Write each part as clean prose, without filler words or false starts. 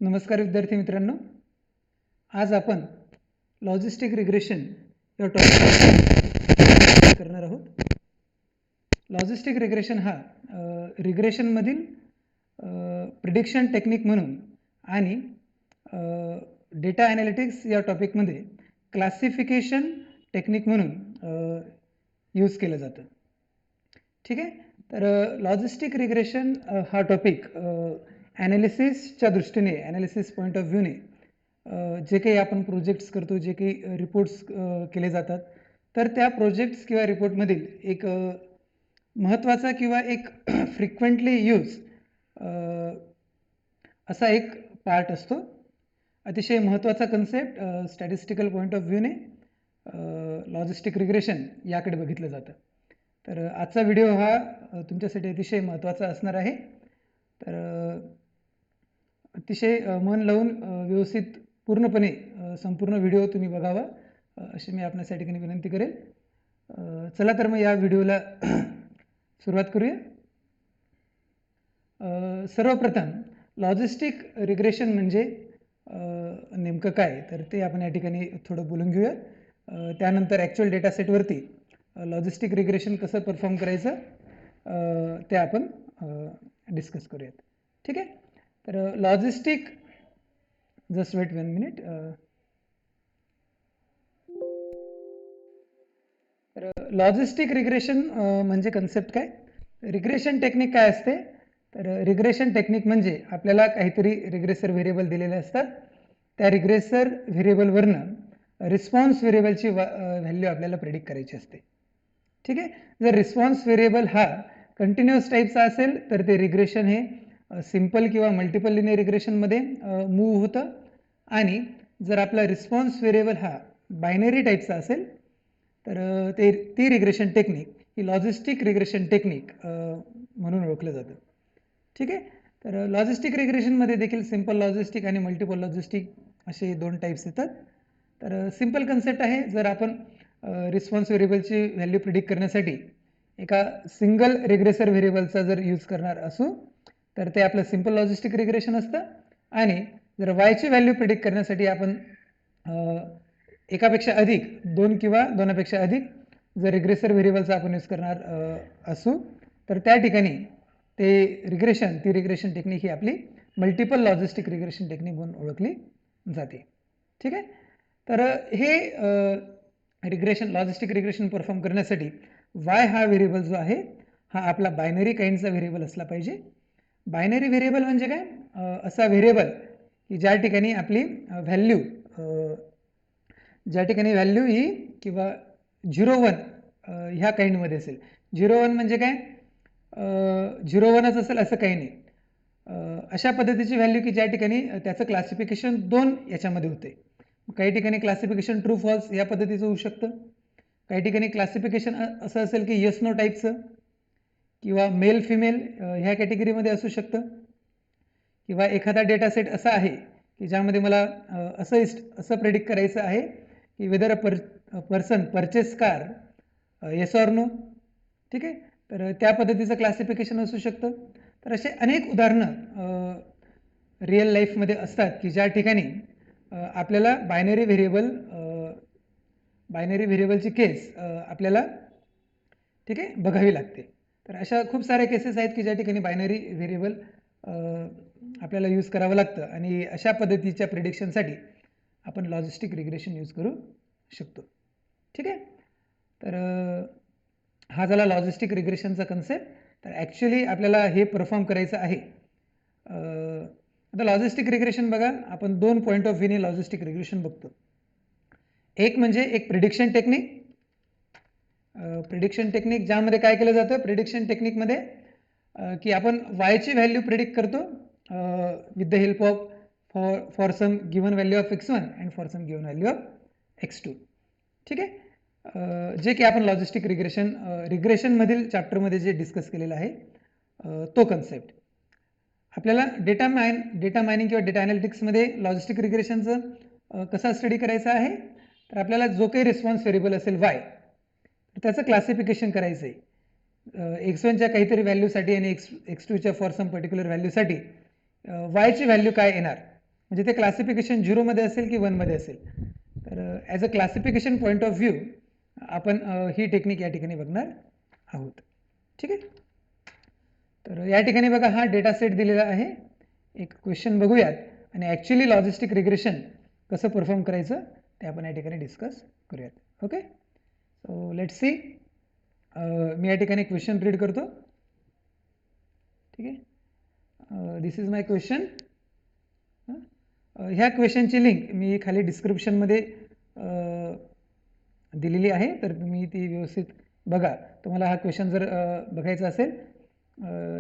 नमस्कार विद्यार्थी मित्रांनो, आज आपण लॉजिस्टिक रिग्रेशन या टॉपिक करणार आहोत. लॉजिस्टिक रिग्रेशन हा रिग्रेशनमधील प्रिडिक्शन टेक्निक म्हणून आणि डेटा ॲनालिटिक्स या टॉपिकमध्ये क्लासिफिकेशन टेक्निक म्हणून यूज केलं जातं. ठीक आहे. तर लॉजिस्टिक रिग्रेशन हा टॉपिक ॲनालिसिसच्या दृष्टीने, ॲनालिसिस पॉईंट ऑफ व्ह्यूने जे काही आपण प्रोजेक्ट्स करतो, जे काही रिपोर्ट्स केले जातात, तर त्या प्रोजेक्ट्स किंवा रिपोर्टमधील एक महत्त्वाचा किंवा एक फ्रिक्वेंटली यूज असा एक पार्ट असतो. अतिशय महत्त्वाचा कन्सेप्ट स्टॅटिस्टिकल पॉईंट ऑफ व्ह्यूने लॉजिस्टिक रिग्रेशन याकडे बघितलं जातं. तर आजचा व्हिडिओ हा तुमच्यासाठी अतिशय महत्त्वाचा असणार आहे. तर अतिशय मन लावून व्यवस्थित पूर्णपणे संपूर्ण व्हिडिओ तुम्ही बघावा अशी मी आपणास या ठिकाणी विनंती करेल. चला तर मग या व्हिडिओला सुरुवात करूया. सर्वप्रथम लॉजिस्टिक रिग्रेशन म्हणजे नेमकं काय, तर ते आपण या ठिकाणी थोडं बोलून घेऊया. त्यानंतर ॲक्च्युअल डेटा सेटवरती लॉजिस्टिक रिग्रेशन कसं परफॉर्म करायचं ते आपण डिस्कस करूयात. ठीक आहे. तर लॉजिस्टिक, जस्ट वेट 1 मिनिट. तर लॉजिस्टिक रिग्रेशन म्हणजे कन्सेप्ट काय, रिग्रेशन टेक्निक काय असते, तर रिग्रेशन टेक्निक म्हणजे आपल्याला काहीतरी रिग्रेसर व्हेरिएबल दिलेले असतात. त्या रिग्रेसर व्हेरिएबलवरनं रिस्पॉन्स व्हेरिएबलची व्हॅल्यू आपल्याला प्रेडिक्ट करायची असते. ठीक आहे. जर रिस्पॉन्स व्हेरिएबल हा कंटिन्युअस टाईपचा असेल तर ते रिग्रेशन हे सिम्पल किंवा मल्टिपल लिनियर रिग्रेशनमध्ये मूव्ह होतं. आणि जर आपला रिस्पॉन्स व्हेरिएबल हा बायनरी टाईपचा असेल तर ती रिग्रेशन टेक्निक ही लॉजिस्टिक रिग्रेशन टेक्निक म्हणून ओळखलं जातं. ठीक आहे. तर लॉजिस्टिक रिग्रेशनमध्ये देखील सिम्पल लॉजिस्टिक आणि मल्टिपल लॉजिस्टिक असे 2 टाईप्स येतात. तर सिम्पल कन्सेप्ट आहे, जर आपण रिस्पॉन्स व्हेरिएबलची व्हॅल्यू प्रिडिक्ट करण्यासाठी एका सिंगल रिग्रेसर व्हेरिएबलचा जर यूज करणार असू तर ते आपलं सिम्पल लॉजिस्टिक रिग्रेशन असतं. आणि जर वायची व्हॅल्यू प्रिडिक्ट करण्यासाठी आपण एकापेक्षा अधिक, 2 किंवा 2पेक्षा अधिक जर रिग्रेसर व्हेरिएबलचा आपण यूज करणार असू तर त्या ठिकाणी ती रिग्रेशन टेक्निक ही आपली मल्टिपल लॉजिस्टिक रिग्रेशन टेक्निक म्हणून ओळखली जाते. ठीक आहे. तर हे रिग्रेशन, लॉजिस्टिक रिग्रेशन परफॉर्म करण्यासाठी वाय हा व्हेरिएबल जो आहे हा आपला बायनरी काइंडचा व्हेरिएबल असला पाहिजे. बायनरी व्हेरिएबल म्हणजे काय, असा व्हेरिएबल की ज्या ठिकाणी आपली व्हॅल्यू ही किंवा 0-1 ह्या काइंडमध्ये असेल. 0-1 म्हणजे काय, 0-1च असेल असं काही नाही. अशा पद्धतीची व्हॅल्यू की ज्या ठिकाणी त्याचं क्लासिफिकेशन 2 याच्यामध्ये होते. काही ठिकाणी क्लासिफिकेशन ट्रू फॉल्स या पद्धतीचं होऊ शकतं. काही ठिकाणी क्लासिफिकेशन असं असेल की येस नो टाईपचं किंवा मेल फिमेल ह्या कॅटेगरीमध्ये असू शकतं. किंवा एखादा डेटा सेट असा आहे की ज्यामध्ये मला असं प्रेडिक्ट करायचं आहे की whether a person purchase car, yes or no. ठीक आहे. तर त्या पद्धतीचं क्लासिफिकेशन असू शकतं. तर असे अनेक उदाहरणं रिअल लाईफमध्ये असतात की ज्या ठिकाणी आपल्याला बायनरी व्हेरिएबलची केस आपल्याला, ठीक आहे, बघावी लागते. तर अशा खूप साऱ्या केसेस आहेत की ज्या ठिकाणी बायनरी व्हेरिएबल आपल्याला यूज करावं लागतं आणि अशा पद्धतीच्या प्रिडिक्शनसाठी आपण लॉजिस्टिक रिग्रेशन यूज करू शकतो. ठीक आहे. तर हा झाला लॉजिस्टिक रिग्रेशनचा कन्सेप्ट. तर ॲक्च्युली आपल्याला हे परफॉर्म करायचं आहे. आता लॉजिस्टिक रिग्रेशन बघा, आपण 2 पॉईंट ऑफ व्ह्यूने लॉजिस्टिक रिग्रेशन बघतो. एक म्हणजे एक प्रिडिक्शन टेक्निक ज्यामध्ये काय केलं जातं, प्रिडिक्शन टेक्निकमध्ये की आपण वायची व्हॅल्यू प्रिडिक्ट करतो with the help of for some given value of x1 and for some given value of x2. ठीक आहे. जे की आपण लॉजिस्टिक रिग्रेशनमधील चॅप्टरमध्ये जे डिस्कस केलेलं आहे तो कन्सेप्ट. आपल्याला डेटा मायनिंग किंवा डेटा ॲनालिटिक्समध्ये लॉजिस्टिक रिग्रेशनचं कसा स्टडी करायचा आहे, तर आपल्याला जो काही रिस्पॉन्स व्हेरिएबल असेल वाय, त्याचं क्लासिफिकेशन करायचं आहे. x1च्या काहीतरी व्हॅल्यूसाठी आणि x2च्या फॉर सम पर्टिक्युलर व्हॅल्यूसाठी वायची व्हॅल्यू काय येणार म्हणजे ते क्लासिफिकेशन 0मध्ये असेल की 1मध्ये असेल. तर as a classification point of view आपण ही टेक्निक या ठिकाणी बघणार आहोत. ठीक आहे. तर या ठिकाणी बघा हा डेटा सेट दिलेला आहे. एक क्वेश्चन बघूयात आणि ॲक्च्युली लॉजिस्टिक रिग्रेशन कसं परफॉर्म करायचं ते आपण या ठिकाणी डिस्कस करूयात. ओके. So let's see. मी या ठिकाणी क्वेश्चन रीड करतो. ठीक आहे. This is my question. ह्या क्वेश्चनची लिंक मी खाली डिस्क्रिप्शनमध्ये दिलेली आहे, तर तुम्ही ती व्यवस्थित बघा. तुम्हाला हा क्वेश्चन जर बघायचा असेल,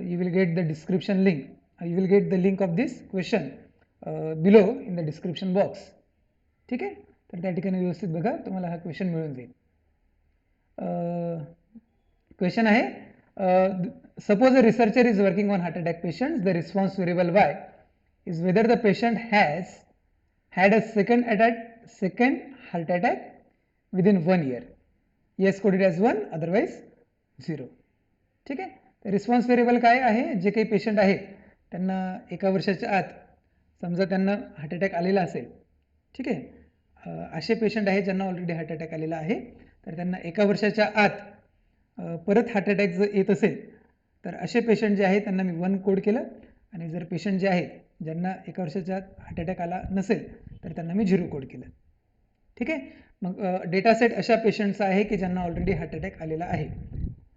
you will get the description link. You will get the link of this question below in the description box. ठीक आहे. तर त्या ठिकाणी व्यवस्थित बघा, तुम्हाला हा क्वेश्चन मिळून जाईल. क्वेश्चन आहे, suppose a researcher is working on heart attack patients. The response variable Y is whether the patient has had a second heart attack within 1 year. Yes coded as 1, otherwise 0. ठीक आहे. तर response variable काय आहे? जे काही patient आहेत त्यांना एका वर्षाच्या आत समजा त्यांना हार्ट अटॅक आलेला असेल. ठीक आहे. असे पेशंट आहेत ज्यांना ऑलरेडी हार्ट अटॅक आलेला आहे, तर त्यांना एका वर्षाच्या आत परत हार्ट अटॅक जर येत असेल तर असे पेशंट जे आहेत त्यांना मी 1 कोड केलं, आणि जर पेशंट जे आहेत ज्यांना एका वर्षाच्या आत हार्ट अटॅक आला नसेल तर त्यांना मी 0 कोड केलं. ठीक आहे. मग डेटा सेट अशा पेशंटचा आहे की ज्यांना ऑलरेडी हार्ट अटॅक आलेला आहे.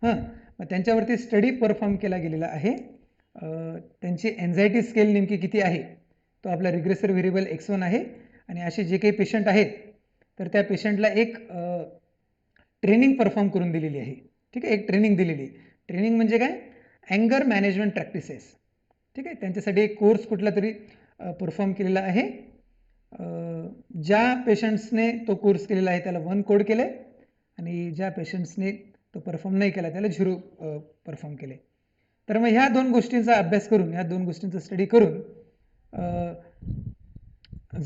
मग त्यांच्यावरती स्टडी परफॉर्म केला गेलेला आहे. त्यांची एन्झायटी स्केल नेमकी किती आहे तो आपला रिग्रेसर व्हेरिएबल x1 आहे. आणि असे जे काही पेशंट आहेत तर त्या पेशंटला एक ट्रेनिंग परफॉर्म करून दिलेली आहे. ठीक आहे. एक ट्रेनिंग दिलेली. ट्रेनिंग म्हणजे काय? अँगर मॅनेजमेंट प्रॅक्टिसेस. ठीक आहे. त्यांच्यासाठी एक कोर्स कुठला तरी परफॉर्म केलेला आहे. ज्या पेशंट्सने तो कोर्स केलेला आहे त्याला 1 कोड केलं, आणि ज्या पेशंट्सने तो परफॉर्म नाही केला त्याला 0 परफॉर्म केले. तर मग ह्या 2 गोष्टींचा अभ्यास करून, ह्या 2 गोष्टींचा स्टडी करून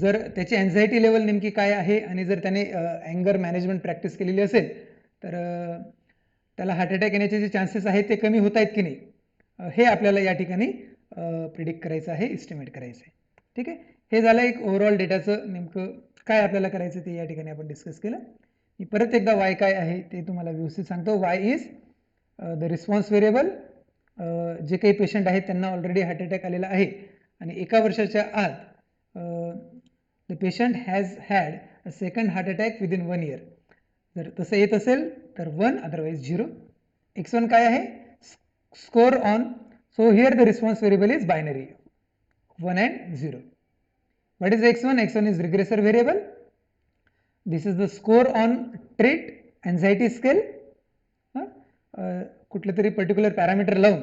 जर त्याची एन्झायटी लेवल नेमकी काय आहे आणि जर त्याने अँगर मॅनेजमेंट प्रॅक्टिस केलेली असेल तर त्याला हार्ट अटॅक येण्याचे जे चान्सेस आहेत ते कमी होत आहेत की नाही, हे आपल्याला या ठिकाणी प्रिडिक्ट करायचं आहे, इस्टिमेट करायचं आहे. ठीक आहे. हे झालं एक ओव्हरऑल डेटाचं नेमकं काय आपल्याला करायचं ते या ठिकाणी आपण डिस्कस केलं. मी परत एकदा वाय काय आहे ते तुम्हाला व्यवस्थित सांगतो. Y is the response variable. जे काही पेशंट आहेत त्यांना ऑलरेडी हार्ट अटॅक आलेला आहे आणि एका वर्षाच्या आत the patient has had a second heart attack within 1 year. जर तसं येत असेल तर 1, अदरवाईज 0. x1 काय आहे? Score on. So here the response variable is binary 1 and 0. What is x1? x1 is regressor variable. This is the score on trait anxiety scale. कुठलं तरी particular parameter लावून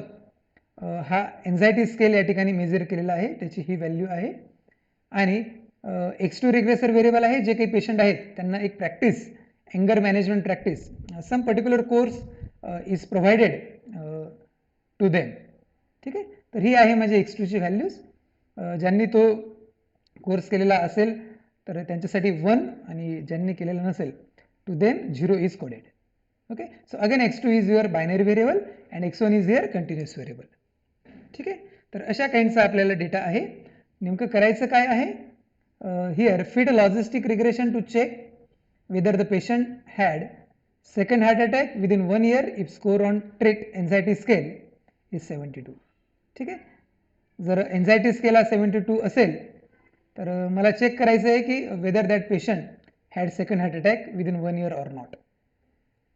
हा एन्झायटी स्केल या ठिकाणी major केलेला आहे, त्याची ही व्हॅल्यू आहे. आणि x2 रिग्रेसर व्हेरिएबल आहे. जे काही पेशंट आहेत त्यांना एक प्रॅक्टिस, अँगर management practice, some particular course is provided to them. ठीक आहे. तर ही आहे माझी x2ची व्हॅल्यूज. ज्यांनी तो कोर्स केलेला असेल तर त्यांच्यासाठी 1, आणि ज्यांनी केलेला नसेल to them 0 is coded. Okay. So again x2 is your binary variable and x1 is your continuous variable. ठीक आहे. तर अशा काइंडचा आपल्याला डेटा आहे. नेमकं करायचं काय आहे? Here fit logistic regression to check whether the patient had second heart attack within 1 year if score on trait anxiety scale is 72. ठीक आहे. जर एन्झायटी स्केल हा 72 असेल तर मला चेक करायचं आहे की whether that patient had second heart attack within 1 year or not.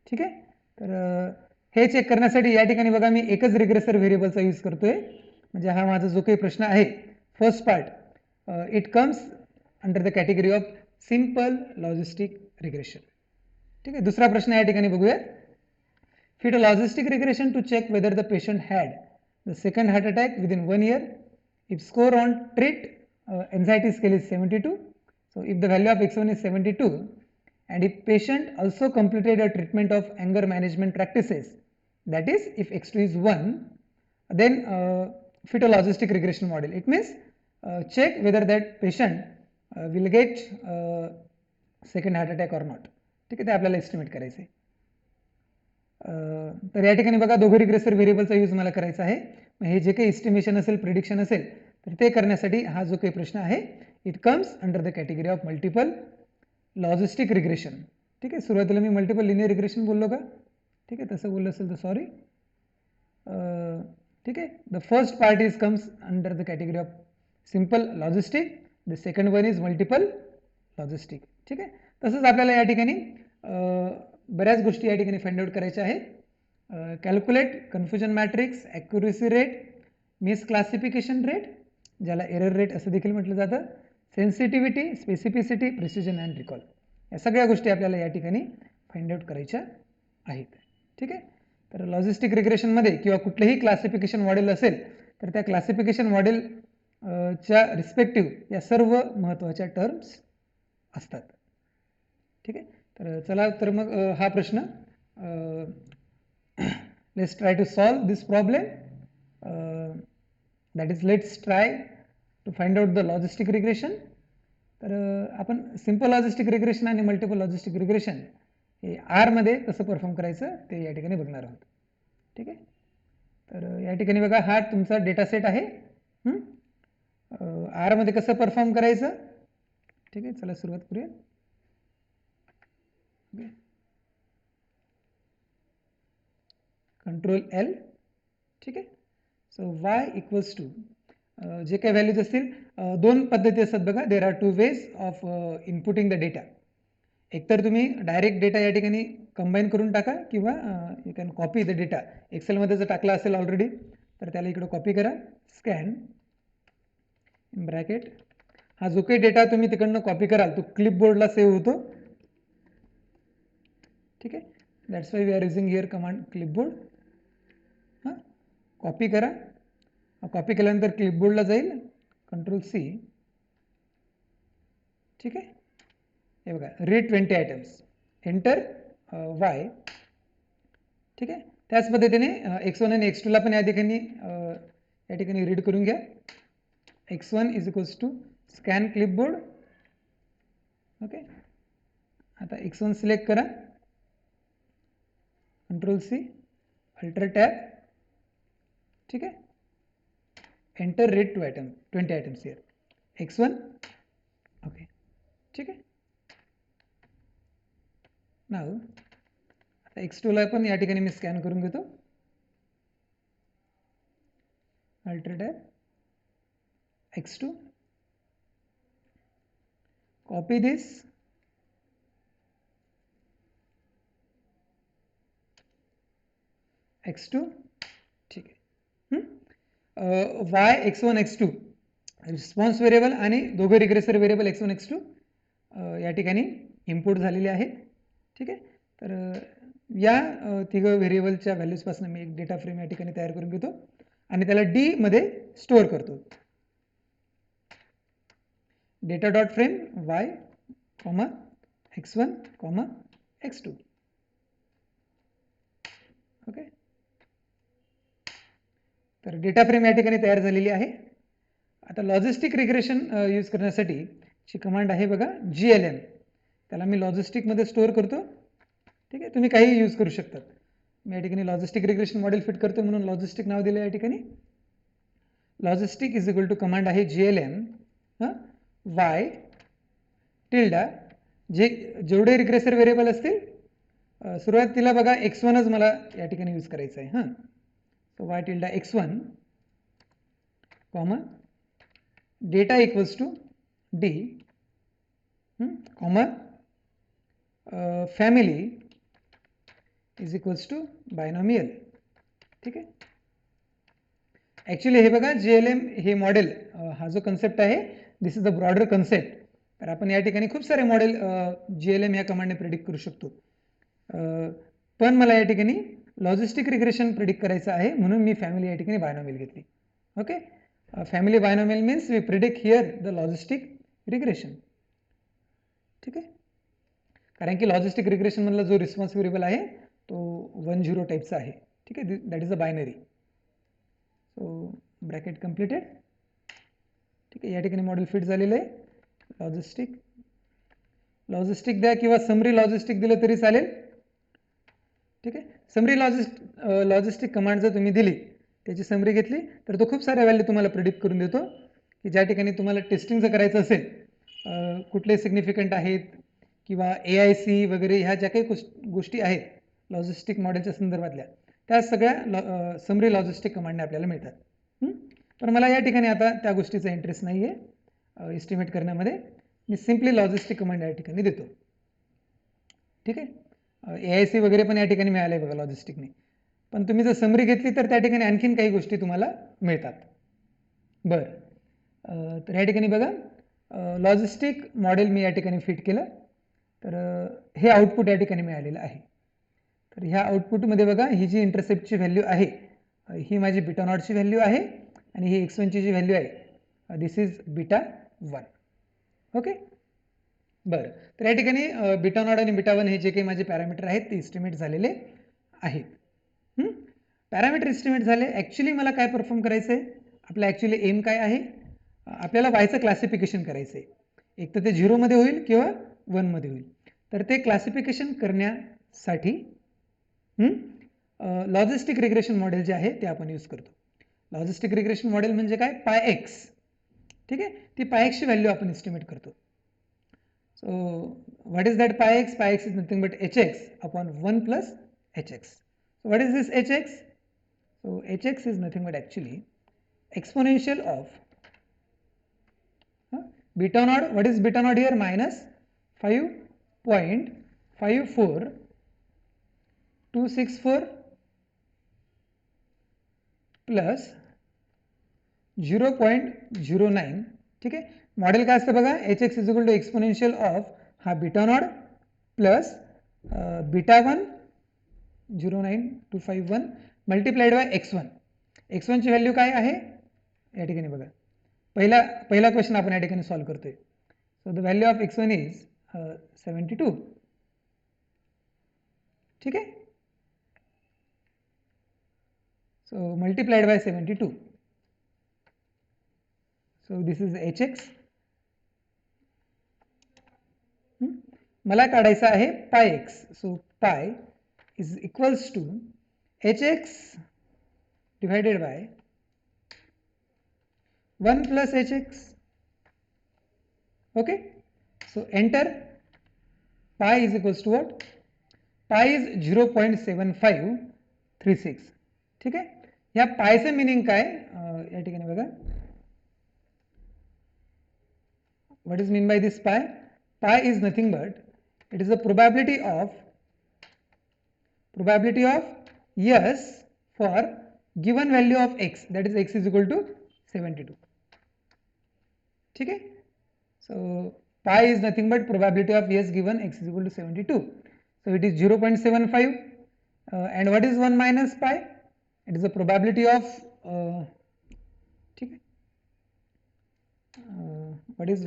ठीक आहे. तर हे चेक करण्यासाठी या ठिकाणी बघा मी एकच रिग्रेसर व्हेरिएबलचा यूज करतोय. म्हणजे हा माझा जो काही प्रश्न आहे, first part, it comes under the category of simple logistic regression. ठीक आहे. दुसरा प्रश्न या ठिकाणी बघूयात. Fit a logistic regression to check whether the patient had the second heart attack within 1 year if score on trait anxiety scale is 72. So if the value of x1 is 72 and if patient also completed a treatment of anger management practices, that is if x2 is 1, then fit a logistic regression model. It means check whether that patient will get second heart attack or not. ठीक आहे. ते आपल्याला estimate करायचं आहे. तर या ठिकाणी बघा दोघं रिग्रेसर व्हेरिएबलचा यूज मला करायचा आहे. हे जे काही एस्टिमेशन असेल, प्रिडिक्शन असेल, तर ते करण्यासाठी हा जो काही प्रश्न आहे it comes under the category of multiple logistic regression. ठीक आहे, सुरुवातीला मी मल्टिपल लिनियर रिग्रेशन बोललो का? ठीक आहे, तसं बोललं असेल तर सॉरी. ठीक आहे, the first part is comes under the category of simple logistic, the second one is multiple logistic. ठीक आहे, तसंच आपल्याला या ठिकाणी बऱ्याच गोष्टी या ठिकाणी फाइंड आउट करायच्या आहेत. Calculate confusion matrix, accuracy rate, miss classification rate, ज्याला एरर रेट असं देखील म्हटलं जातं, sensitivity, specificity, precision and recall, या सगळ्या गोष्टी आपल्याला या ठिकाणी फाइंड आउट करायच्या आहेत. ठीक आहे, तर लॉजिस्टिक रिग्रेशनमध्ये किंवा कुठलेही क्लासिफिकेशन मॉडेल असेल तर त्या क्लासिफिकेशन मॉडेल च्या रिस्पेक्टिव्ह या सर्व महत्त्वाच्या टर्म्स असतात. ठीक आहे, तर चला तर मग हा प्रश्न let's try to solve this problem. That is let's try to find out the logistic regression. तर आपण सिम्पल लॉजिस्टिक रिग्रेशन आणि मल्टिपल लॉजिस्टिक रिग्रेशन हे आरमध्ये कसं परफॉर्म करायचं ते या ठिकाणी बघणार आहोत. ठीक आहे, तर या ठिकाणी बघा हा तुमचा डेटा सेट आहे. आरमध्ये कसं परफॉर्म करायचं? ठीक आहे, चला सुरुवात करूया. Control L. ठीक आहे, सो वाय इक्वल्स टू जे काही व्हॅल्यूज असतील, दोन पद्धती असतात बघा. There are two ways of inputting the data. एकतर तुम्ही डायरेक्ट डेटा या ठिकाणी कंबाईन करून टाका किंवा you can copy the data. एक्सेलमध्ये जर टाकला असेल ऑलरेडी तर त्याला इकडं कॉपी करा, स्कॅन ब्रॅकेट, हा जो काही डेटा तुम्ही तिकडनं कॉपी कराल तो क्लिपबोर्डला सेव्ह होतो. ठीक आहे, that's why we are using here command clipboard. हां, कॉपी करा, कॉपी केल्यानंतर क्लिपबोर्डला जाईल, कंट्रोल सी. ठीक आहे, हे बघा रीड 20 आयटम्स, एंटर वाय. ठीक आहे, त्याच पद्धतीने x1 आणि x2 ला पण या ठिकाणी रीड करून घ्या. x1 is equals to scan clipboard. Okay, आता x1 सिलेक्ट करा, कंट्रोल सी, अल्टर टॅब. ठीक आहे, enter read 20 items here x1. Okay, ठीक आहे, नाव आता x2 ला पण या ठिकाणी मी स्कॅन करून घेतो, अल्टर टॅब x2, कॉपी दिस, x2. ठीक आहे, y x1 x2 response variable आणि दोघं रिग्रेसर व्हेरिएबल x1 x2 या ठिकाणी इम्पोर्ट झालेले आहेत. ठीक आहे, तर या तिघं व्हेरिएबलच्या व्हॅल्यूजपासून मी एक डेटा फ्रेम या ठिकाणी तयार करून घेतो आणि त्याला डी मध्ये स्टोअर करतो. Data dot frame y, x1, x2. Okay, तर डेटा फ्रेम या ठिकाणी तयार झालेली आहे. आता लॉजिस्टिक रिग्रेशन यूज करण्यासाठी ची कमांड आहे बघा GLM, त्याला मी लॉजिस्टिकमध्ये स्टोअर करतो. ठीक आहे, तुम्ही काही यूज करू शकतात. मी या ठिकाणी लॉजिस्टिक रिग्रेशन मॉडेल फिट करतो म्हणून लॉजिस्टिक नाव दिलं या ठिकाणी. Logistic is equal to command आहे GLM y टिल्डा, जेवढे रिग्रेसर व्हेरिएबल असतील सुरुवातीला बघा x1च मला या ठिकाणी यूज करायचं आहे. हां, so y tilde x1 comma data equals to d comma family is equals to binomial. ठीक आहे, ॲक्च्युली हे बघा GLM हे मॉडेल, हा जो कन्सेप्ट आहे this is a broader concept. तर आपण या ठिकाणी खूप सारे मॉडेल GLM या कमांडने प्रिडिक्ट करू शकतो. पण मला या ठिकाणी लॉजिस्टिक रिग्रेशन प्रिडिक्ट करायचं आहे म्हणून मी फॅमिली या ठिकाणी बायनॉमियल घेतली. Okay, family binomial means we predict here the logistic regression. ठीक आहे, कारण की लॉजिस्टिक रिग्रेशन मधला जो रिस्पॉन्स व्हेरिएबल आहे तो 1-0 टाईपचा आहे. ठीक आहे, that is a binary. So bracket completed. ठीक आहे, या ठिकाणी मॉडेल फिट झालेलं आहे. लॉजिस्टिक द्या किंवा समरी लॉजिस्टिक दिलं तरी चालेल. ठीक आहे, समरी लॉजिस्टिक कमांड जर तुम्ही दिली, त्याची समरी घेतली तर तो खूप साऱ्या व्हॅल्यू तुम्हाला प्रिडिक्ट करून देतो की ज्या ठिकाणी तुम्हाला टेस्टिंग जर करायचं असेल, कुठले सिग्निफिकंट आहेत किंवा AIC वगैरे ह्या ज्या काही गोष्टी आहेत लॉजिस्टिक मॉडेलच्या संदर्भातल्या, त्या सगळ्या समरी लॉजिस्टिक कमांडने आपल्याला मिळतात. पण मला या ठिकाणी आता त्या गोष्टीचा इंटरेस्ट नाही आहे एस्टिमेट करण्यामध्ये. मी सिम्पली लॉजिस्टिक कमांड या ठिकाणी देतो. ठीक आहे. AIC वगैरे पण या ठिकाणी मिळालं आहे बघा लॉजिस्टिकने. पण तुम्ही जर समरी घेतली तर त्या ठिकाणी आणखीन काही गोष्टी तुम्हाला मिळतात. बरं, तर या ठिकाणी बघा लॉजिस्टिक मॉडेल मी या ठिकाणी फिट केलं. तर हे आउटपुट या ठिकाणी मिळालेलं आहे. तर ह्या आउटपुटमध्ये बघा ही जी इंटरसेप्टची व्हॅल्यू आहे ही माझी बीटा नॉटची व्हॅल्यू आहे आणि ही x1ची जी व्हॅल्यू आहे दिस इज बीटा 1. ओके. बरं, तर या ठिकाणी बीटा नॉट आणि बीटा 1 हे जे काही माझे पॅरामीटर आहेत ते इस्टिमेट झालेले आहेत. पॅरामीटर इस्टिमेट झाले. ॲक्च्युली मला काय परफॉर्म करायचं आहे, आपलं ॲक्च्युली एम काय आहे, आपल्याला वायचं क्लासिफिकेशन करायचं आहे. एक तर ते 0मध्ये होईल किंवा 1मध्ये होईल. तर ते क्लासिफिकेशन करण्यासाठी लॉजिस्टिक रिग्रेशन मॉडेल जे आहे ते आपण यूज करतो. लॉजिस्टिक रिग्रेशन मॉडेल म्हणजे काय, πx. ठीक आहे, ती πx ची व्हॅल्यू आपण इस्टिमेट करतो. So what is that πx? Πx is nothing but hx upon 1 plus hx. So what is this hx? So hx is nothing but actually exponential of beta naught. What is beta naught here? Minus 5.54264 plus 0.09. ठीक आहे. Model काय असतं बघा, hx is equal to exponential of हा beta not plus beta 1 0.9251 multiplied by x1. x1ची value काय आहे या ठिकाणी बघा, पहिला क्वेश्चन आपण या ठिकाणी सॉल्व्ह करतोय. So the value of x1 is 72. ठीक आहे. So multiplied by 72. So this is hx. मला काढायचा आहे πx. So pi is equals to hx divided by 1 plus hx. Okay. So enter. Pi is equals to what? Pi is 0.7536. ठीक आहे. या पायचं meaning काय या ठिकाणी बघा, what is mean by this pi? Pi is nothing but it is the probability of yes for given value of x, that is x is equal to 72. ठीक है. So pi is nothing but probability of yes given x is equal to 72. So it is 0.75 and what is 1 minus pi? It is the probability of ठीक है, what is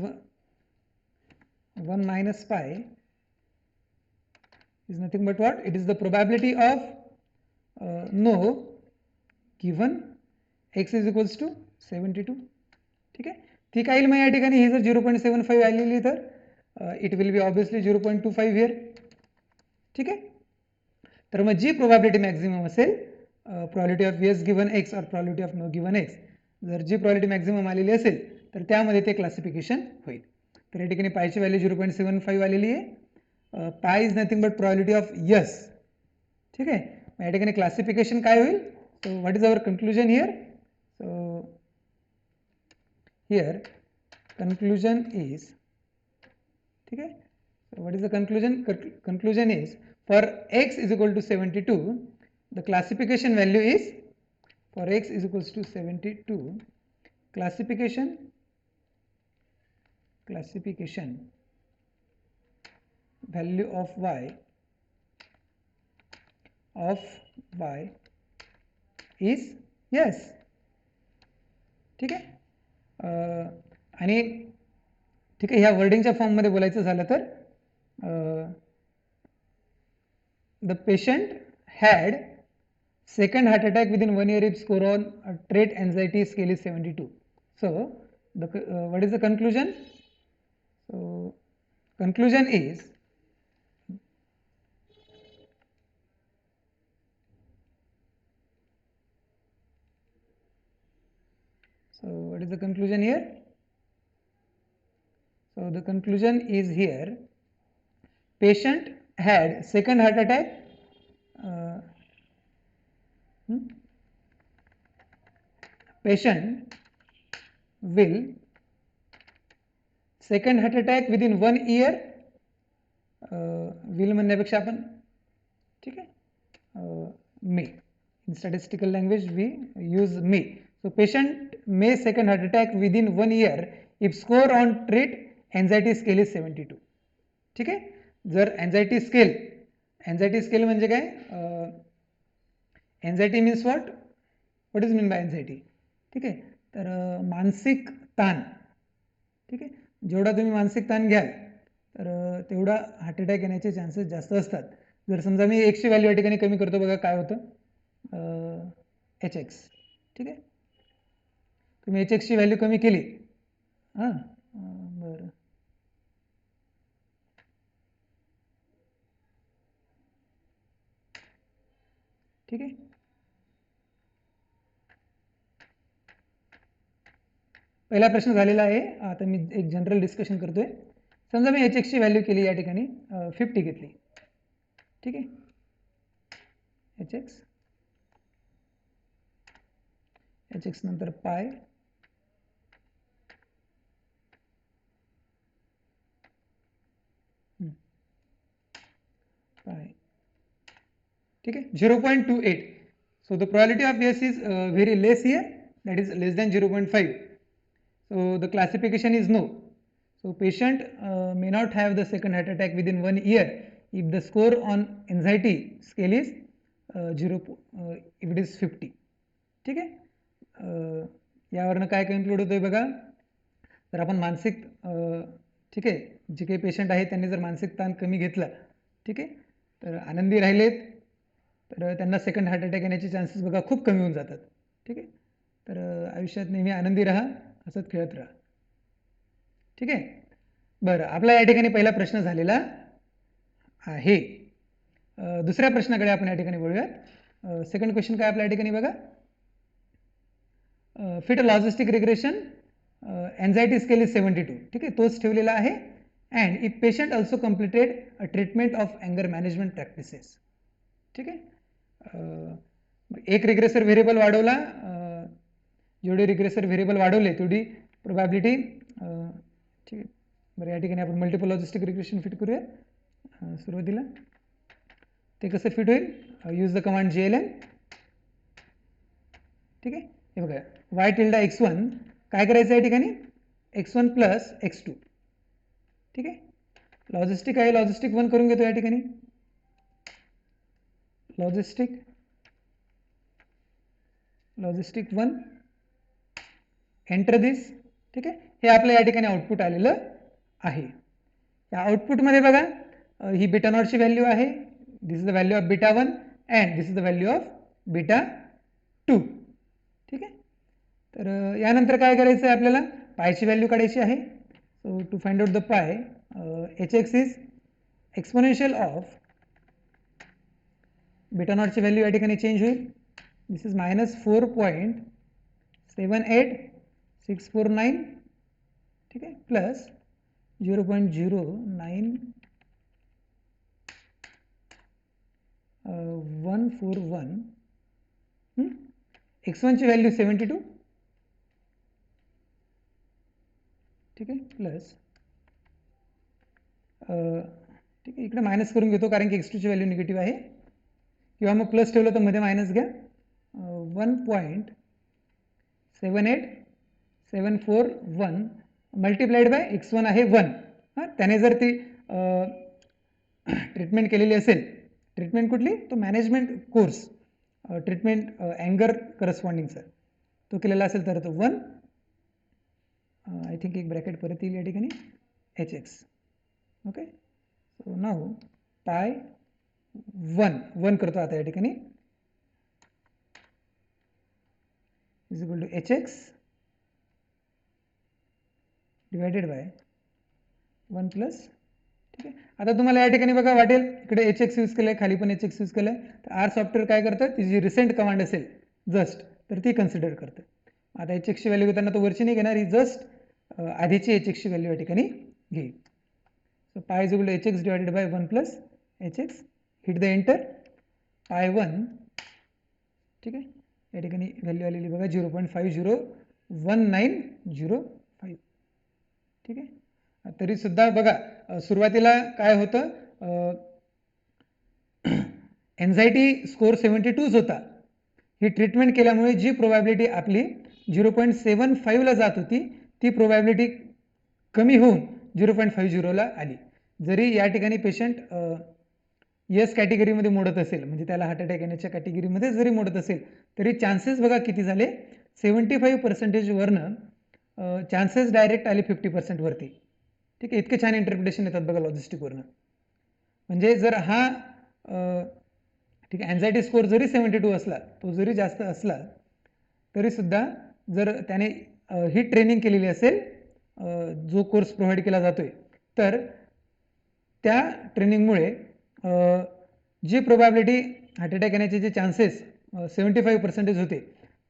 1 minus pi is nothing but what? It is the probability of no given x is equals to 72. ठीक आहे. ती काय येईल मग या ठिकाणी, ही जर 0.75 आलेली तर it will be obviously 0.25 here. ठीक आहे. तर मग जी प्रोबॅबिलिटी मॅक्झिमम असेल, probability of yes given X और probability of no given X, जर जी प्रोबॅबिलिटी मॅक्झिमम आलेली असेल तर त्यामध्ये ते क्लासिफिकेशन होईल. तर या ठिकाणी पायची व्हॅल्यू 0.75 आलेली आहे. पाय is nothing but probability of yes. ठीक आहे. या ठिकाणी क्लासिफिकेशन काय होईल? So what is our conclusion here? So here conclusion is, ठीक है, so what is the conclusion? Conclusion is for x is equal to 72, the classification value is, for x is equals to 72, classification value of y is yes. ठीक आहे. आणि ठीक आहे, ह्या वर्डिंगच्या फॉर्ममध्ये बोलायचं झालं तर the patient had second heart attack within 1 year if score on trait anxiety scale is 72. So what is the conclusion? So conclusion is what is the conclusion here? So the conclusion is here, patient had second heart attack, patient will second heart attack within 1 year, will म्हणण्यापेक्षा आपण ठीक आहे may, in statistical language we use may. So patient may second heart attack within 1 year if score on trait anxiety scale is 72. ठीक आहे, जर anxiety scale म्हणजे काय, anxiety means what is mean by anxiety, ठीक आहे, तर मानसिक ताण, ठीक आहे, जेवढा तुम्ही मानसिक ताण घ्याल तर तेवढा हार्ट अटॅक येण्याचे चान्सेस जास्त असतात. जर समजा मी 100 व्हॅल्यू या ठिकाणी कमी करतो, बघा काय होतं, HX, ठीक आहे, तुम्ही HX ची व्हॅल्यू कमी केली, हां बरं, ठीक आहे, पहिला प्रश्न झालेला आहे. आता मी एक जनरल डिस्कशन करतोय. समजा मी HX ची व्हॅल्यू केली या ठिकाणी 50 घेतली, ठीक आहे, HX नंतर पाय, ठीक आहे, 0.28. So the probability of yes is very less here, that is less than 0.5. So the classification is no. So patient may not have the second heart attack within 1 year if the score on anxiety scale is if it is 50. ठीक आहे, यावरनं काय conclude होतोय बघा, जर आपण मानसिक ठीक आहे, जे काही पेशंट आहेत त्यांनी जर मानसिक ताण कमी घेतला, ठीक आहे, तर आनंदी राहिलेत तर त्यांना सेकंड हार्ट अटॅक येण्याचे चान्सेस बघा खूप कमी होऊन जातात. ठीक आहे, तर आयुष्यात नेहमी आनंदी राहा, असंच खेळत राहा. ठीक आहे, बरं, आपला या ठिकाणी पहिला प्रश्न झालेला आहे. दुसऱ्या प्रश्नाकडे आपण या ठिकाणी बोलूयात. सेकंड क्वेश्चन काय आपल्या या ठिकाणी बघा, fit logistic regression anxiety scale is 72. ठीक आहे, तोच ठेवलेला आहे. And if patient also completed a treatment of अँगर मॅनेजमेंट प्रॅक्टिसेस. ठीक आहे, एक रिग्रेसर व्हेरिएबल वाढवला, जेवढे रिग्रेसर व्हेरिएबल वाढवले तेवढी प्रोबॅबिलिटी. ठीक आहे, बरं, या ठिकाणी आपण मल्टिपल लॉजिस्टिक रिग्रेशन फिट करूया. सुरुवातीला ते कसं फिट होईल, यूज द कमांड GLN. ठीक आहे, हे बघा, y टिल्डा x1 काय करायचं या ठिकाणी, x1 प्लस x2. ठीक आहे, लॉजिस्टिक आहे, लॉजिस्टिक 1 करून घेतो या ठिकाणी, लॉजिस्टिक 1 एंटर दिस. ठीक आहे, हे आपल्या या ठिकाणी आउटपुट आलेलं आहे. या आउटपुटमध्ये बघा, ही बीटा नॉटची व्हॅल्यू आहे, this is the value of beta 1 and this is the value of beta 2. ठीक आहे, तर यानंतर काय करायचं आहे, आपल्याला पायची व्हॅल्यू काढायची आहे. So to find out the pi, HX is exponential of beta नॉटची व्हॅल्यू या ठिकाणी चेंज होईल. This is -4.78649. ठीक आहे, प्लस 0.09141. x1 ची व्हॅल्यू 72. ठीक आहे, प्लस ठीक आहे, इकडे मायनस करून घेतो कारण की x2 ची व्हॅल्यू निगेटिव्ह आहे, किंवा मग प्लस ठेवलं तर मध्ये मायनस घ्या. 1.78741 मल्टिप्लाइड बाय x1 आहे 1. हां, त्याने जर ती ट्रीटमेंट केलेली असेल, ट्रीटमेंट कुठली, तो मॅनेजमेंट कोर्स ट्रीटमेंट अँगर करस्पॉन्डिंगचा तो केलेला असेल तर तो 1. आय थिंक एक ब्रॅकेट परत येईल या ठिकाणी, HX. ओके, सो नाव पाय 1 करतो आता या ठिकाणी, is equal to HX divided by 1 plus. ठीक आहे, आता तुम्हाला या ठिकाणी बघा वाटेल, इकडे HX यूज केलं आहे, खाली पण HX यूज केलं आहे. तर आर सॉफ्टवेअर काय करतं, ती जी रिसेंट कमांड असेल जस्ट, तर ती कन्सिडर करतं. आता HX ची व्हॅल्यू घेताना तो वरची नाही घेणार, ही जस्ट आधीची HX ची व्हॅल्यू या ठिकाणी घेईल. So pi is equal to H X divided by 1 plus H X. Hit the enter. Pi 1, ठीक आहे, या ठिकाणी व्हॅल्यू आलेली बघा 0.501905. ठीक आहे. तरी सुद्धा बघा सुरुवातीला काय होतं, एन्झायटी स्कोर 72 होता. ही ट्रीटमेंट केल्यामुळे जी प्रोबॅबिलिटी आपली 0.75ला जात होती ती प्रोबॅबिलिटी कमी होऊन 0.50ला आली. जरी या ठिकाणी पेशंट यस कॅटेगरीमध्ये मोडत असेल, म्हणजे त्याला हार्ट अटॅक येण्याच्या कॅटेगरीमध्ये जरी मोडत असेल तरी चान्सेस बघा किती झाले, 75% वरनं चान्सेस डायरेक्ट आले 50% वरती. ठीक आहे. इतके छान इंटरप्रिटेशन येतात बघा लॉजिस्टिकवरनं. म्हणजे जर हा ठीक आहे एन्झायटी स्कोर जरी 72 असला, तो जरी जास्त असला तरीसुद्धा जर त्याने ही ट्रेनिंग केलेली असेल, जो कोर्स प्रोव्हाइड केला जातोय, तर त्या ट्रेनिंगमुळे जी प्रोबॅबिलिटी हार्ट अटॅक येण्याचे जे चान्सेस 75% होते,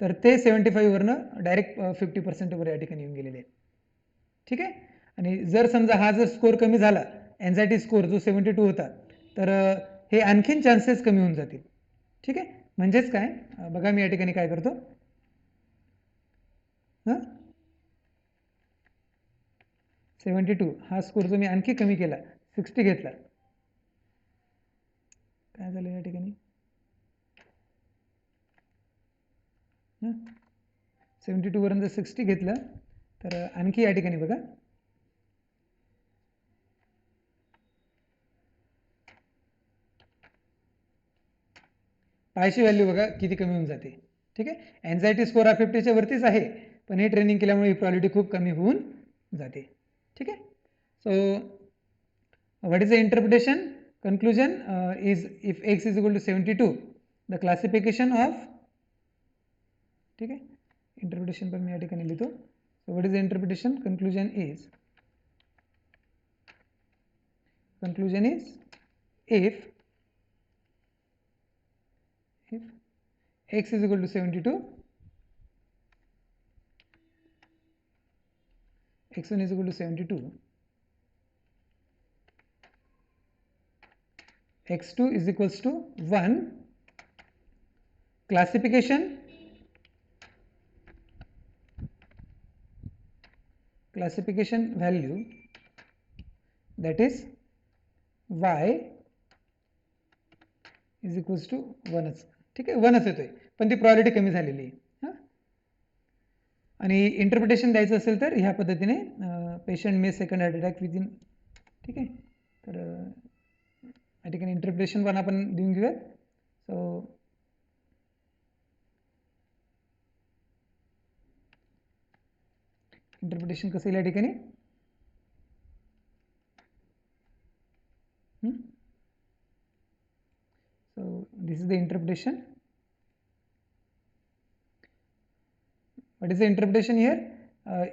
तर ते 75 वरनं डायरेक्ट 50% वर या ठिकाणी येऊन गेलेले आहेत. ठीक आहे. आणि जर समजा हा जर स्कोर कमी झाला, एन्झायटी स्कोर जो 72 होता, तर हे आणखीन चान्सेस कमी होऊन जातील. ठीक आहे. म्हणजेच काय, बघा मी या ठिकाणी काय करतो, 72 हा स्कोर जो मी आणखी कमी केला, 60 घेतला, काय झालं या ठिकाणी, 72 वरून जर 60 घेतलं तर आणखी या ठिकाणी बघा पायची व्हॅल्यू बघा किती कमी होऊन जाते. ठीक आहे. एन्झायटी स्कोर हा 50च्या वरतीच आहे, पण हे ट्रेनिंग केल्यामुळे ही प्रोबॅबिलिटी खूप कमी होऊन जाते. ठीक आहे. So what is the interpretation? Conclusion is if x is equal to 72, the classification of, ठीक आहे, इंटरप्रिटेशन पण मी या ठिकाणी लिहितो. So what is the interpretation? Conclusion is if x is equal to 72, x1 is equal to 72, x2 is equals to 1, classification value that is y is equals to 1च. ठीक आहे, 1च येतोय, पण ती प्रोबॅबिलिटी कमी झालेली आहे. आणि इंटरप्रिटेशन द्यायचं असेल तर ह्या पद्धतीने पेशंट मे सेकंड हार्ट अटॅक विदिन. ठीक आहे. तर या ठिकाणी इंटरप्रिटेशन पण आपण देऊन घेऊयात. सो इंटरप्रिटेशन कसं येईल या ठिकाणी, so this is the interpretation. What is the interpretation here?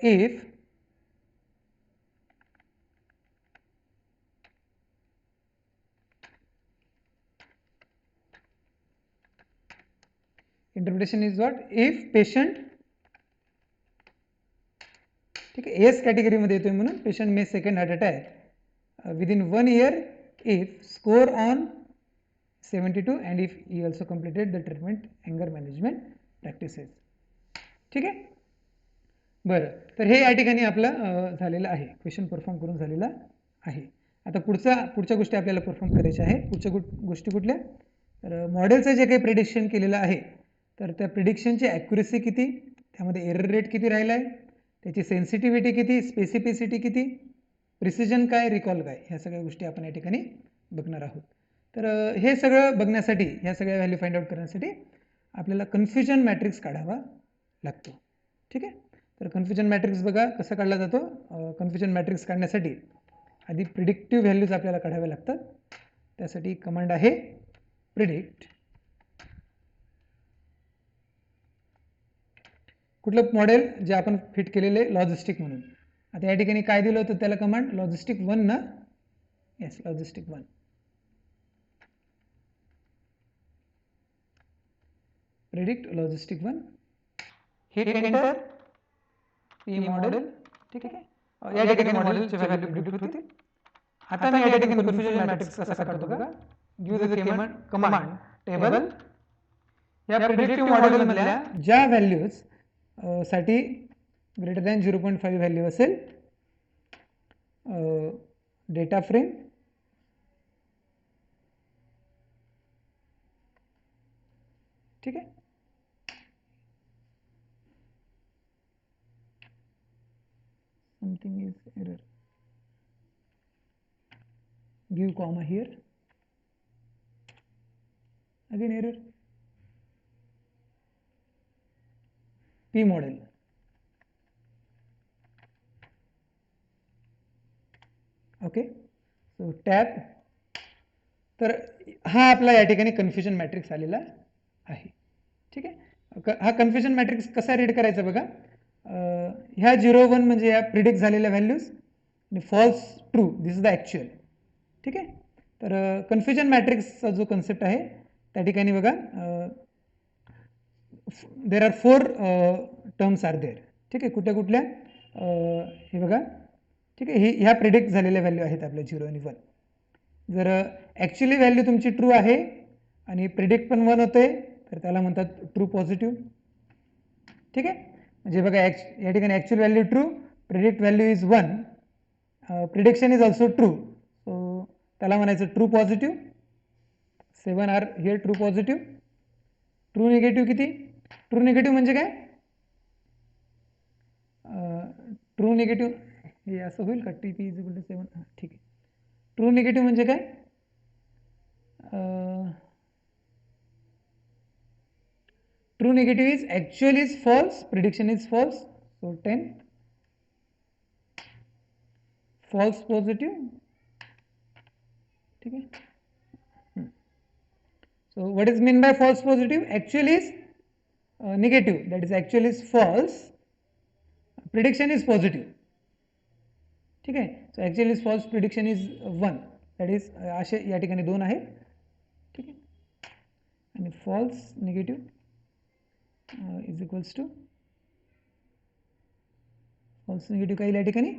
If interpretation is what? If patient, ठीक आहे, एस कॅटेगरीमध्ये येतोय म्हणून patient may second heart attack within 1 year if score on 72 and if he also completed the treatment anger management practices. ठीक आहे. बरं, तर हे या ठिकाणी आपलं झालेलं आहे, क्वेश्चन परफॉर्म करून झालेला आहे. आता पुढच्या गोष्टी आपल्याला परफॉर्म करायच्या आहे. पुढच्या गोष्टी कुठल्या, तर मॉडेलचं जे काही प्रिडिक्शन केलेलं आहे, तर त्या प्रिडिक्शनची ॲक्युरेसी किती, त्यामध्ये एरर रेट किती राहिला आहे, त्याची सेन्सिटिव्हिटी किती, स्पेसिफिसिटी किती, प्रिसिजन काय, रिकॉल काय, ह्या सगळ्या गोष्टी आपण या ठिकाणी बघणार आहोत. तर हे सगळं बघण्यासाठी, ह्या सगळ्या व्हॅल्यू फाइंड आउट करण्यासाठी आपल्याला कन्फ्युजन मॅट्रिक्स काढावा लागतो. ठीक आहे. तर कन्फ्युजन मॅट्रिक्स बघा कसा काढला जातो. कन्फ्युजन मॅट्रिक्स काढण्यासाठी आधी प्रिडिक्टिव्ह व्हॅल्यूज आपल्याला काढाव्या लागतात. त्यासाठी कमांड आहे प्रिडिक्ट. कुठलं मॉडेल, जे आपण फिट केलेले लॉजिस्टिक म्हणून. आता या ठिकाणी काय दिलं होतं त्याला कमांड, लॉजिस्टिक 1 ना, yes logistic 1. Predict logistic 1, hit enter, P model. ठीक आहे. या ठिकाणी मॉडेलची व्हॅल्यू प्रिडिक्ट होते. आता मी या ठिकाणी कन्फ्युजन मॅट्रिक्स कसा करतो बघा. Use the command table. या प्रिडिक्टिव्ह मॉडेल मधल्या ज्या व्हॅल्यूज साठी ग्रेटर दॅन 0.5 व्हॅल्यू असेल डेटा फ्रेम ठीक आहे. Something is error. Give comma here. Again error. P model. Okay. So tab. तर हा आपला या ठिकाणी कन्फ्युजन मॅट्रिक्स आलेला आहे. ठीक आहे. हा कन्फ्युजन मॅट्रिक्स कसा रीड करायचा बघा. ह्या 0-1 म्हणजे या प्रिडिक्ट झालेल्या व्हॅल्यूज आणि false true this is the actual. ठीक आहे. तर कन्फ्युजन मॅट्रिक्सचा जो कन्सेप्ट आहे त्या ठिकाणी बघा there R 4 terms are there. ठीक आहे. कुठल्या कुठल्या हे बघा. ठीक आहे. ह्या प्रिडिक्ट झालेल्या व्हॅल्यू आहेत आपल्या 0 आणि 1. जर ॲक्च्युअली व्हॅल्यू तुमची ट्रू आहे आणि प्रिडिक्ट पण 1 होते तर त्याला म्हणतात ट्रू पॉझिटिव्ह. ठीक आहे. म्हणजे बघा या ठिकाणी actual value true, predict value is 1, prediction is also true. So त्याला म्हणायचं true positive. 7 are here true positive. True negative किती? ट्रू निगेटिव्ह म्हणजे काय? ट्रू निगेटिव्ह हे असं होईल का? TP is equal to 7. ठीक आहे. ट्रू निगेटिव्ह म्हणजे काय? True negative is actual is false, prediction is false. So 10. False positive. ठीक आहे. So what is mean by false positive? Actual is negative, that is actual is false, prediction is positive. ठीक आहे. So actual is false, prediction is 1, that is असे या ठिकाणी 2 आहेत. ठीक आहे. आणि false negative is equals to false negative काही या ठिकाणी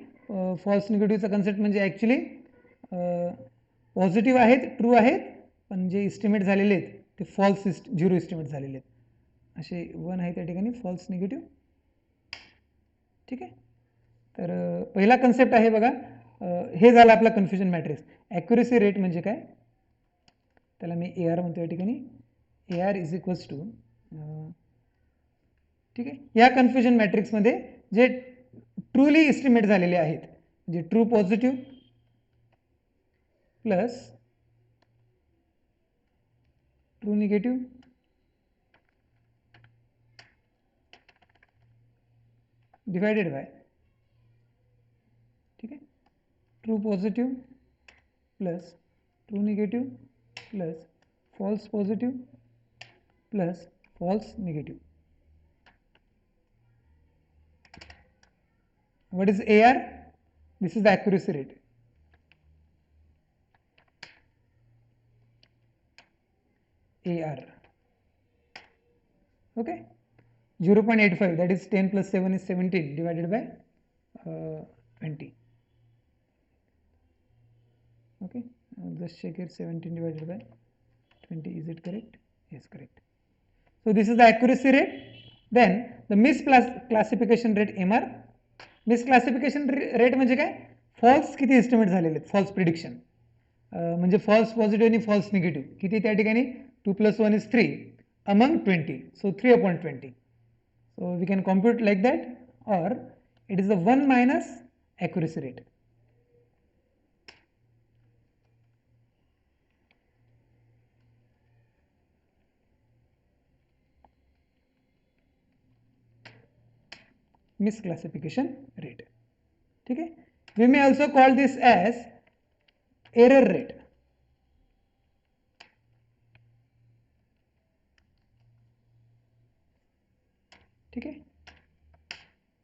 फॉल्स निगेटिव्हचा कन्सेप्ट म्हणजे ॲक्च्युली पॉझिटिव्ह आहेत, ट्रू आहेत, पण जे इस्टिमेट झालेले आहेत ते फॉल्स 0 इस्टिमेट झालेले आहेत. असे 1 आहे त्या ठिकाणी फॉल्स निगेटिव्ह. ठीक आहे. तर पहिला कन्सेप्ट आहे बघा. हे झालं आपला कन्फ्युजन मॅट्रिक्स. ॲक्युरेसी रेट म्हणजे काय? त्याला मी AR म्हणतो या ठिकाणी. AR इज इक्वल्स टू ठीक आहे. या कन्फ्युजन मॅट्रिक्समध्ये जे ट्रूली इस्टिमेट झालेले आहेत म्हणजे true positive plus true negative divided by ठीक आहे true positive plus true negative plus false positive plus false negative. What is AR? This is the accuracy rate. AR. Okay. 0.85, that is 10 plus 7 is 17 divided by 20. Okay. Just check here. 17 divided by 20. Is it correct? Yes, correct. So this is the accuracy rate. Then the misclassification rate MR. Misclassification rate म्हणजे काय? False किती estimate झालेले आहेत, false prediction म्हणजे false positive आणि false negative किती त्या ठिकाणी 2 + 1 is 3 among 20. So 3/20. So we can compute like that, or it is the 1 minus accuracy rate. Misclassification rate. ठीक है. We may also call this as error rate. ठीक है.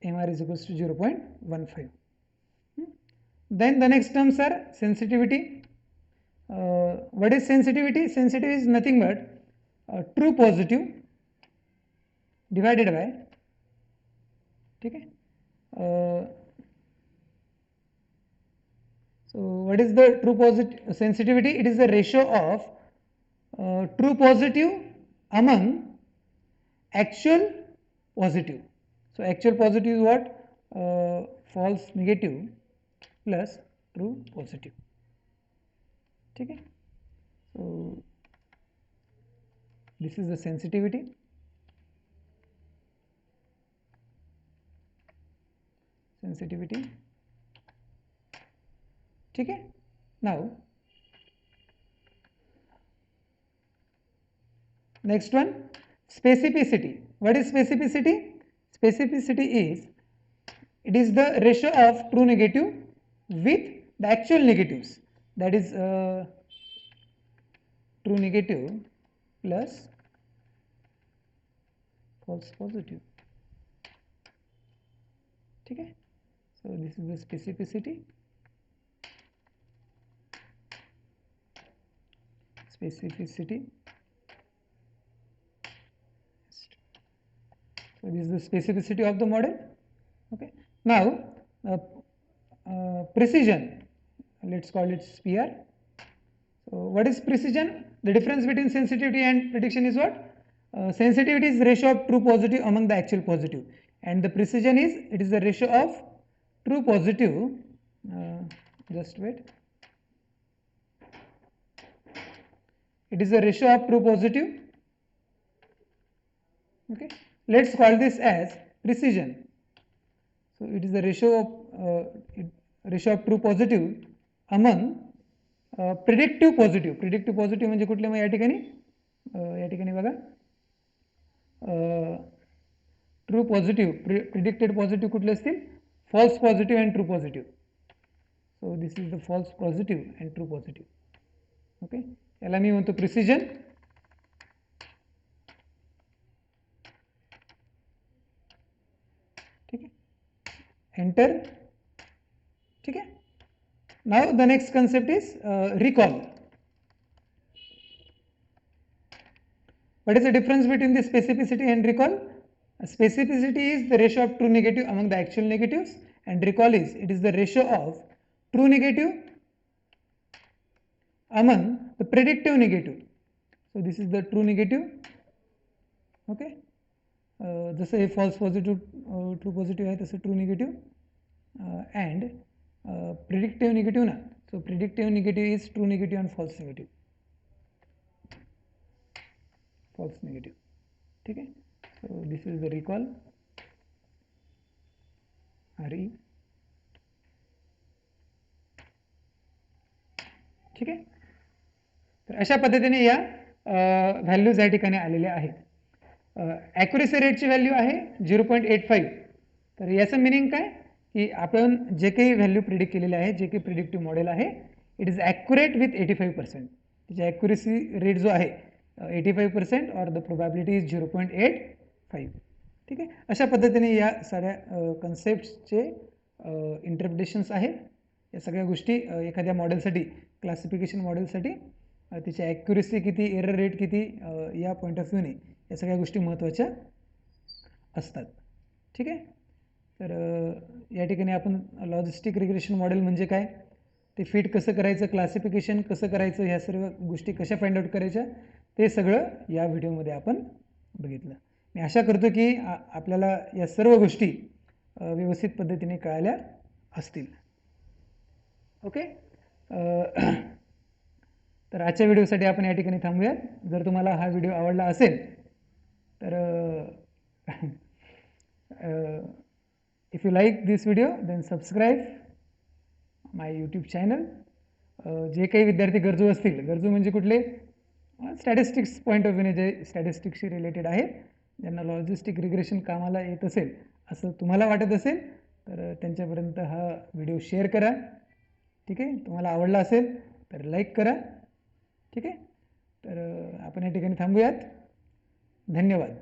MR is equals to 0.15. Then the next terms are sensitivity. What is sensitivity? Sensitivity is nothing but true positive divided by ठीक है So what is the true positive sensitivity? It is the ratio of true positive among actual positive. So actual positive is what? False negative plus true positive. Okay. So this is the sensitivity. Okay. Now next one, specificity. What is specificity? Specificity is, it is the ratio of true negative with the actual negatives, that is true negative plus false positive. Okay. So this is the specificity. So this is the specificity of the model. Okay. Now precision, let's call it PR. So what is precision? The difference between sensitivity and prediction is what? Sensitivity is ratio of true positive among the actual positive, and the precision is, it is the ratio of true positive, just wait, it is the ratio of true positive. Okay, let's call this as precision. So it is the ratio of true positive among predictive positive. Predictive positive म्हणजे कुठले? मग या ठिकाणी बघा, true positive, predicted positive कुठले असतील? False positive and true positive. So this is the false positive and true positive. Okay, याला मी म्हणतो प्रिसिजन. ठीक आहे, एंटर. ठीक आहे. Now the next concept is recall. What is the difference between the specificity and recall? Specificity is the ratio of true negative among the actual negatives, and recall is, it is the ratio of true negative among the predictive negative. So this is the true negative. Okay, जसं हे false positive true positive आहे तसं true negative and predictive negative ना. So predictive negative is true negative and false negative. False negative. ठीक है. So this is the recall. RE. ठीक आहे. तर अशा पद्धतीने या व्हॅल्यूज या ठिकाणी आलेल्या आहेत. ॲक्युरेसी रेटची व्हॅल्यू आहे 0.85. तर याचं मिनिंग काय की आपण जे काही व्हॅल्यू प्रिडिक्ट केलेले आहे, जे काही प्रिडिक्टिव्ह मॉडेल आहे, इट इज ॲक्युरेट विथ 85%. त्याची ॲक्युरेसी रेट जो आहे 85% और द प्रोबॅबिलिटी इज 0.85. ठीक आहे. अशा पद्धतीने या साऱ्या कन्सेप्ट्सचे इंटरप्रिटेशन्स आहेत. या सगळ्या गोष्टी एखाद्या मॉडेलसाठी, क्लासिफिकेशन मॉडेलसाठी त्याची ॲक्युरेसी किती, एरर रेट किती, या पॉईंट ऑफ व्ह्यूने या सगळ्या गोष्टी महत्त्वाच्या असतात. ठीक आहे. तर या ठिकाणी आपण लॉजिस्टिक रिग्रेशन मॉडेल म्हणजे काय, ते फिट कसं करायचं, क्लासिफिकेशन कसं करायचं, ह्या सर्व गोष्टी कशा फाइंड आउट करायच्या, ते सगळं या व्हिडिओमध्ये आपण बघितलं. मी आशा करतो की आपल्याला या सर्व गोष्टी व्यवस्थित पद्धतीने कळाल्या असतील. ओके. तर आजच्या व्हिडिओसाठी आपण या ठिकाणी थांबूयात. जर तुम्हाला हा व्हिडिओ आवडला असेल तर if you like this video then subscribe my YouTube channel. जे काही विद्यार्थी गरजू असतील, गरजू म्हणजे कुठले, स्टॅटिस्टिक्स पॉईंट ऑफ व्ह्यूने जे स्टॅटिस्टिक्सशी रिलेटेड आहेत, ज्यांना लॉजिस्टिक रिग्रेशन कामाला येत असेल असं तुम्हाला वाटत असेल तर त्यांच्यापर्यंत हा व्हिडिओ शेअर करा. ठीक आहे. तुम्हाला आवडला असेल तर लाईक करा. ठीक आहे. तर आपण या ठिकाणी थांबूयात. धन्यवाद.